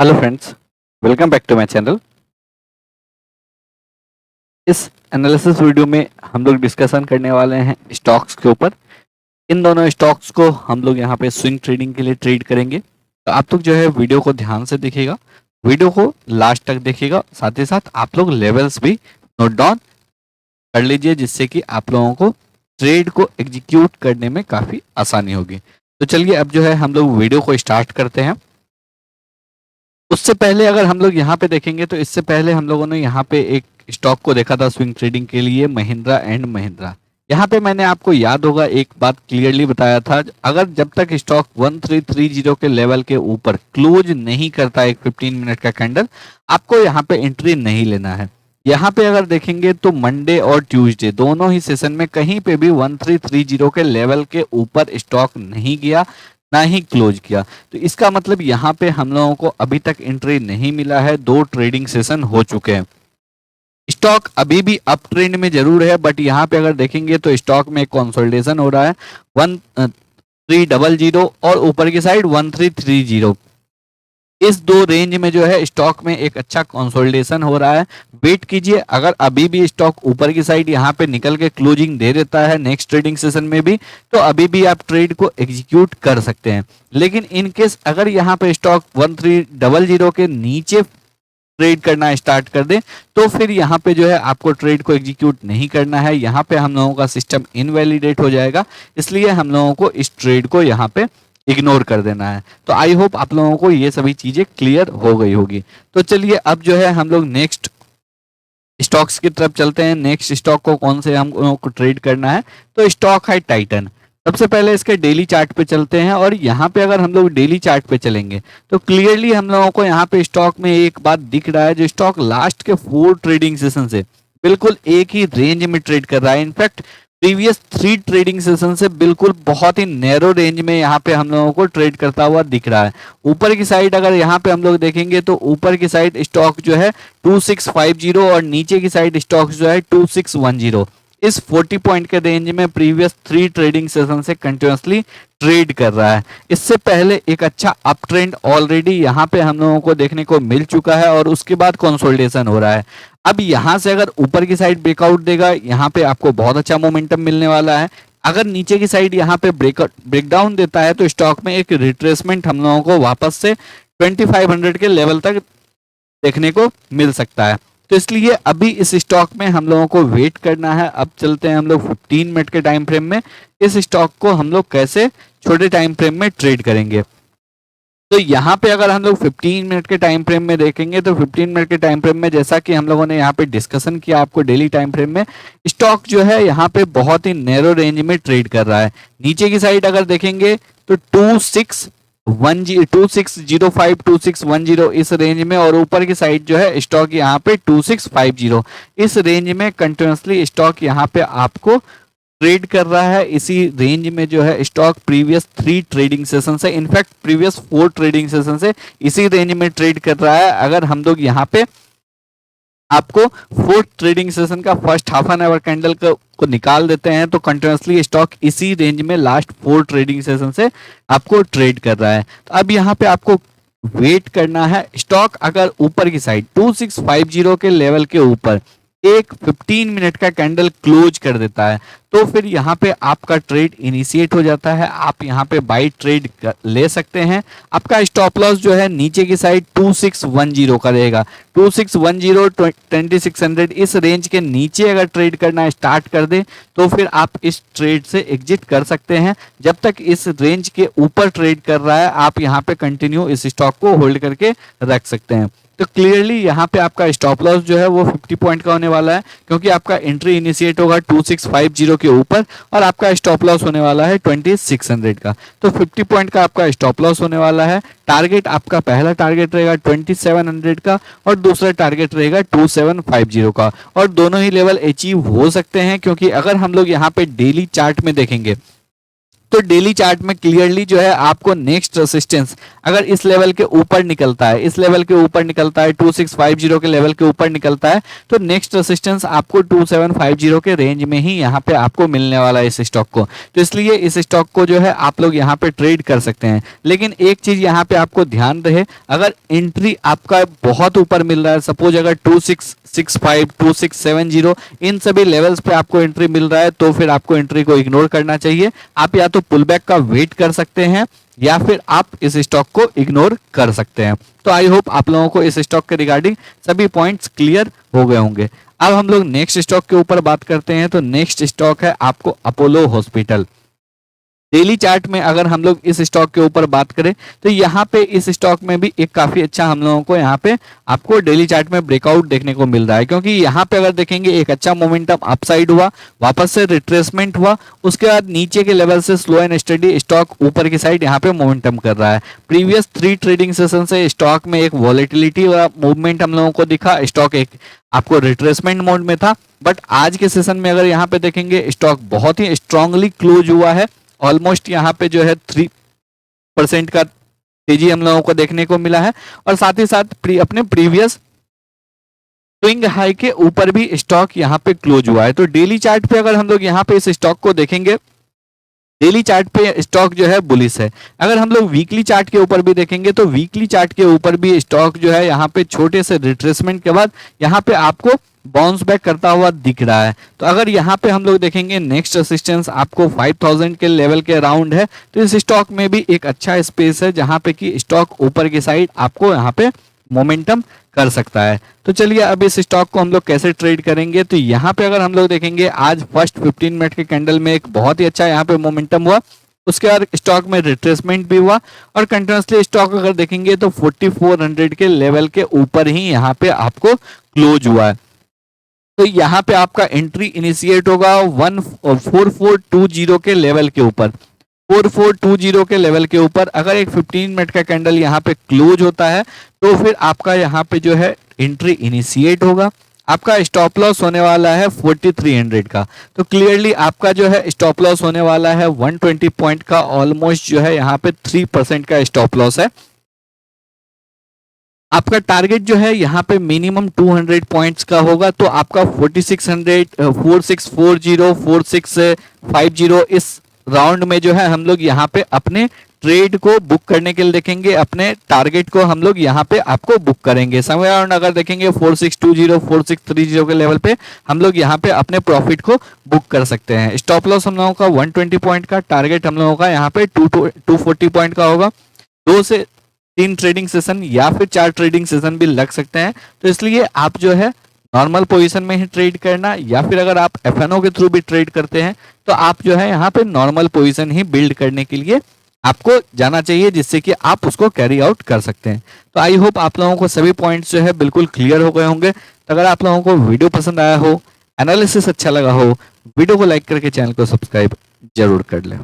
Hello friends, welcome back to my channel. इस analysis video में हम लोग डिस्कशन करने वाले हैं स्टॉक्स के ऊपर। इन दोनों स्टॉक्स को हम लोग यहाँ पे स्विंग ट्रेडिंग के लिए ट्रेड करेंगे। तो आप लोग जो है वीडियो को ध्यान से देखिएगा, वीडियो को लास्ट तक देखिएगा, साथ ही साथ आप लोग लेवल्स भी नोट डाउन कर लीजिए, जिससे कि आप लोगों को ट्रेड को एग्जीक्यूट करने में काफ़ी आसानी होगी। तो चलिए अब जो है हम लोग वीडियो को स्टार्ट करते हैं। उससे पहले अगर हम लोग यहाँ पे देखेंगे तो इससे पहले हम लोगों ने यहाँ पे एक स्टॉक को देखा था स्विंग ट्रेडिंग के लिए, महिंद्रा एंड महिंद्रा। यहाँ पे मैंने आपको याद होगा एक बात क्लियरली बताया था, अगर जब तक स्टॉक 1330 के लेवल के ऊपर क्लोज नहीं करता एक 15 मिनट का कैंडल, आपको यहाँ पे एंट्री नहीं लेना है। यहाँ पे अगर देखेंगे तो मंडे और ट्यूसडे दोनों ही सेशन में कहीं पे भी 1330 के लेवल के ऊपर स्टॉक नहीं गया, ना ही क्लोज किया। तो इसका मतलब यहाँ पे हम लोगों को अभी तक एंट्री नहीं मिला है। 2 ट्रेडिंग सेशन हो चुके हैं, स्टॉक अभी भी अप ट्रेंड में जरूर है, बट यहाँ पे अगर देखेंगे तो स्टॉक में कंसोलिडेशन हो रहा है 1300 और ऊपर की साइड 1330। इस 2 रेंज में जो है स्टॉक में एक अच्छा कंसोलिडेशन हो रहा है। वेट कीजिए, अगर अभी भी स्टॉक ऊपर की साइड यहाँ पे निकल के क्लोजिंग दे देता है नेक्स्ट ट्रेडिंग सेशन में भी, तो अभी भी आप ट्रेड को एग्जीक्यूट कर सकते हैं। लेकिन इन केस अगर यहाँ पे स्टॉक 1300 के नीचे ट्रेड करना स्टार्ट कर दे, तो फिर यहाँ पे जो है आपको ट्रेड को एग्जीक्यूट नहीं करना है। यहाँ पे हम लोगों का सिस्टम इनवैलिडेट हो जाएगा, इसलिए हम लोगों को इस ट्रेड को यहाँ पे इग्नोर कर देना है। तो आई होप आप लोगों को ये सभी चीजें क्लियर हो गई होगी। तो चलिए अब जो है हम लोग नेक्स्ट स्टॉक्स की तरफ चलते हैं। नेक्स्ट स्टॉक को कौन से हम लोगों को ट्रेड करना है, तो स्टॉक है टाइटन। सबसे पहले इसके डेली चार्ट पे चलते हैं, और यहाँ पे अगर हम लोग डेली चार्ट पे चलेंगे तो क्लियरली हम लोगों को यहाँ पे स्टॉक में एक बात दिख रहा है, जो स्टॉक लास्ट के 4 ट्रेडिंग सेशन से बिल्कुल एक ही रेंज में ट्रेड कर रहा है। इनफैक्ट प्रीवियस 3 ट्रेडिंग सेशन से बिल्कुल बहुत ही नैरो रेंज में यहाँ पे हम लोगों को ट्रेड करता हुआ दिख रहा है। ऊपर की साइड अगर यहाँ पे हम लोग देखेंगे तो ऊपर की साइड स्टॉक जो है 2650 और नीचे की साइड स्टॉक जो है 2610। इस 40 पॉइंट के रेंज में प्रीवियस 3 ट्रेडिंग सेशन से कंटिन्यूसली ट्रेड कर रहा है। इससे पहले एक अच्छा अप ट्रेंड ऑलरेडी यहाँ पे हम लोगों को देखने को मिल चुका है, और उसके बाद कंसोलिडेशन हो रहा है। अब यहाँ से अगर ऊपर की साइड ब्रेकआउट देगा, यहाँ पे आपको बहुत अच्छा मोमेंटम मिलने वाला है। अगर नीचे की साइड यहाँ पे ब्रेकडाउन देता है, तो स्टॉक में एक रिट्रेसमेंट हम लोगों को वापस से 2500 के लेवल तक देखने को मिल सकता है। तो इसलिए अभी इस स्टॉक में हम लोगों को वेट करना है। अब चलते हैं हम लोग 15 मिनट के टाइम फ्रेम में, इस स्टॉक को हम लोग कैसे छोटे टाइम फ्रेम में ट्रेड करेंगे। तो यहाँ पे अगर हम लोग 15 मिनट के टाइम फ्रेम में देखेंगे तो 15 मिनट के टाइम फ्रेम में जैसा कि हम लोगों ने यहाँ पे डिस्कशन किया आपको डेली टाइम फ्रेम में, स्टॉक जो है यहाँ पे बहुत ही नैरो रेंज में ट्रेड कर रहा है। नीचे की साइड अगर देखेंगे तो 2605 2610 इस रेंज में, और ऊपर की साइड जो है स्टॉक यहाँ पे 2650 इस रेंज में कंटिन्यूसली स्टॉक यहाँ पे आपको ट्रेड कर रहा है। इसी रेंज में जो है स्टॉक प्रीवियस 3 ट्रेडिंग सेशन से, इनफैक्ट प्रीवियस 4 ट्रेडिंग सेशन से इसी रेंज में ट्रेड कर रहा है। अगर हम लोग यहाँ पे आपको 4 ट्रेडिंग सेशन का first half an hour candle को निकाल देते हैं, तो कंटिन्यूसली स्टॉक इसी रेंज में लास्ट 4 ट्रेडिंग सेशन से आपको ट्रेड कर रहा है। तो अब यहाँ पे आपको वेट करना है। स्टॉक अगर ऊपर की साइड 2650 के लेवल के ऊपर एक 15 मिनट का कैंडल क्लोज कर देता है, तो फिर यहाँ पे आपका ट्रेड इनिशिएट हो जाता है। आप यहाँ पे बाई ट्रेड ले सकते हैं। आपका स्टॉप लॉस जो है नीचे की साइड 2610 का रहेगा। 2610 2600 इस रेंज के नीचे अगर ट्रेड करना स्टार्ट कर दे, तो फिर आप इस ट्रेड से एग्जिट कर सकते हैं। जब तक इस रेंज के ऊपर ट्रेड कर रहा है, आप यहाँ पे कंटिन्यू इस स्टॉक को होल्ड करके रख सकते हैं। तो क्लियरली यहाँ पे आपका स्टॉप लॉस जो है वो 50 पॉइंट का होने वाला है, क्योंकि आपका एंट्री इनिशिएट होगा 2650 के ऊपर, और आपका स्टॉप लॉस होने वाला है 2600 का। तो 50 पॉइंट का आपका स्टॉप लॉस होने वाला है। टारगेट आपका पहला टारगेट रहेगा 2700 का, और दूसरा टारगेट रहेगा 2750 का, और दोनों ही लेवल अचीव हो सकते हैं। क्योंकि अगर हम लोग यहाँ पे डेली चार्ट में देखेंगे तो डेली चार्ट में क्लियरली जो है आपको नेक्स्ट रेसिस्टेंस अगर इस लेवल के ऊपर निकलता है, इस लेवल के ऊपर निकलता है, 2650 के लेवल के ऊपर निकलता है, तो नेक्स्ट रेसिस्टेंस आपको 2750 के रेंज में ही यहाँ पे आपको मिलने वाला है इस स्टॉक को। तो इसलिए इस स्टॉक को जो है आप लोग यहाँ पे ट्रेड कर सकते हैं। लेकिन एक चीज यहाँ पे आपको ध्यान रहे, अगर एंट्री आपका बहुत ऊपर मिल रहा है, सपोज अगर 2665 2670 इन सभी लेवल्स पे आपको एंट्री मिल रहा है, तो फिर आपको एंट्री को इग्नोर करना चाहिए। आप या तो पुल बैक का वेट कर सकते हैं या फिर आप इस स्टॉक को इग्नोर कर सकते हैं। तो आई होप आप लोगों को इस स्टॉक के रिगार्डिंग सभी पॉइंट्स क्लियर हो गए होंगे। अब हम लोग नेक्स्ट स्टॉक के ऊपर बात करते हैं। तो नेक्स्ट स्टॉक है आपको अपोलो हॉस्पिटल। डेली चार्ट में अगर हम लोग इस स्टॉक के ऊपर बात करें तो यहाँ पे इस स्टॉक में भी एक काफी अच्छा हम लोगों को यहाँ पे आपको डेली चार्ट में ब्रेकआउट देखने को मिल रहा है, क्योंकि यहाँ पे अगर देखेंगे एक अच्छा मोमेंटम अपसाइड हुआ, वापस से रिट्रेसमेंट हुआ, उसके बाद नीचे के लेवल से स्लो एंड स्टडी स्टॉक ऊपर की साइड यहाँ पे मोमेंटम कर रहा है। प्रीवियस 3 ट्रेडिंग सेशन से स्टॉक में एक वॉलेटिलिटी वाला मूवमेंट हम लोगों को दिखा, स्टॉक एक आपको रिट्रेसमेंट मोड में था। बट आज के सेशन में अगर यहाँ पे देखेंगे स्टॉक बहुत ही स्ट्रांगली क्लोज हुआ है, ऑलमोस्ट यहाँ पे जो है 3% का तेजी हम लोगों को देखने को मिला है, और साथ ही साथ अपने प्रीवियस स्विंग हाई के ऊपर भी स्टॉक यहाँ पे क्लोज हुआ है। तो डेली चार्ट पे अगर हम लोग यहाँ पे इस स्टॉक को देखेंगे, डेली चार्ट पे स्टॉक जो है बुलिश है। अगर हम लोग वीकली चार्ट के ऊपर भी देखेंगे तो वीकली चार्ट के ऊपर भी स्टॉक जो है यहाँ पे छोटे से रिट्रेसमेंट के बाद यहाँ पे आपको बाउंस बैक करता हुआ दिख रहा है। तो अगर यहाँ पे हम लोग देखेंगे नेक्स्ट रेसिस्टेंस आपको 5000 के लेवल के अराउंड है, तो इस स्टॉक में भी एक अच्छा स्पेस है जहाँ पे कि स्टॉक ऊपर की साइड आपको यहाँ पे मोमेंटम कर सकता है। तो चलिए अब इस स्टॉक को हम लोग कैसे ट्रेड करेंगे। तो यहाँ पे अगर हम लोग देखेंगे आज फर्स्ट 15 मिनट के कैंडल में एक बहुत ही अच्छा यहाँ पे मोमेंटम हुआ, उसके बाद स्टॉक में रिट्रेसमेंट भी हुआ, और कंटिन्यूसली स्टॉक अगर देखेंगे तो 4400 के लेवल के ऊपर ही यहाँ पे आपको क्लोज हुआ है। तो यहाँ पे आपका एंट्री इनिशिएट होगा 4420 के लेवल के ऊपर, 4420 के लेवल के ऊपर। अगर एक 15 मिनट का कैंडल यहाँ पे क्लोज होता है तो फिर आपका यहाँ पे जो है एंट्री इनिशिएट होगा। आपका स्टॉप लॉस होने वाला है 4300 का। तो क्लियरली आपका जो है स्टॉप लॉस होने वाला है 120 पॉइंट का, ऑलमोस्ट जो है यहाँ पे 3% का स्टॉप लॉस है। आपका टारगेट जो है यहाँ पे मिनिमम 200 पॉइंट्स का होगा। तो आपका 4600 4640 4650 इस राउंड में जो है हम लोग यहाँ पे अपने ट्रेड को बुक करने के लिए देखेंगे, अपने टारगेट को हम लोग यहाँ पे आपको बुक करेंगे। समय अराउंड अगर देखेंगे 4620 4630 के लेवल पे हम लोग यहाँ पे अपने प्रॉफिट को बुक कर सकते हैं। स्टॉप लॉस हम लोगों का 120 पॉइंट का, टारगेट हम लोगों का यहाँ पे 240 पॉइंट का होगा। 2 से 3 ट्रेडिंग सेशन या फिर 4 ट्रेडिंग सेशन भी लग सकते हैं। तो इसलिए आप जो है नॉर्मल पोजीशन में ही ट्रेड करना, या फिर अगर आप एफएनओ के थ्रू भी ट्रेड करते हैं तो आप जो है यहाँ पे नॉर्मल पोजीशन ही बिल्ड करने के लिए आपको जाना चाहिए, जिससे कि आप उसको कैरी आउट कर सकते हैं। तो आई होप आप लोगों को सभी पॉइंट्स जो है बिल्कुल क्लियर हो गए होंगे। तो अगर आप लोगों को वीडियो पसंद आया हो, एनालिसिस अच्छा लगा हो, वीडियो को लाइक करके चैनल को सब्सक्राइब जरूर कर लें।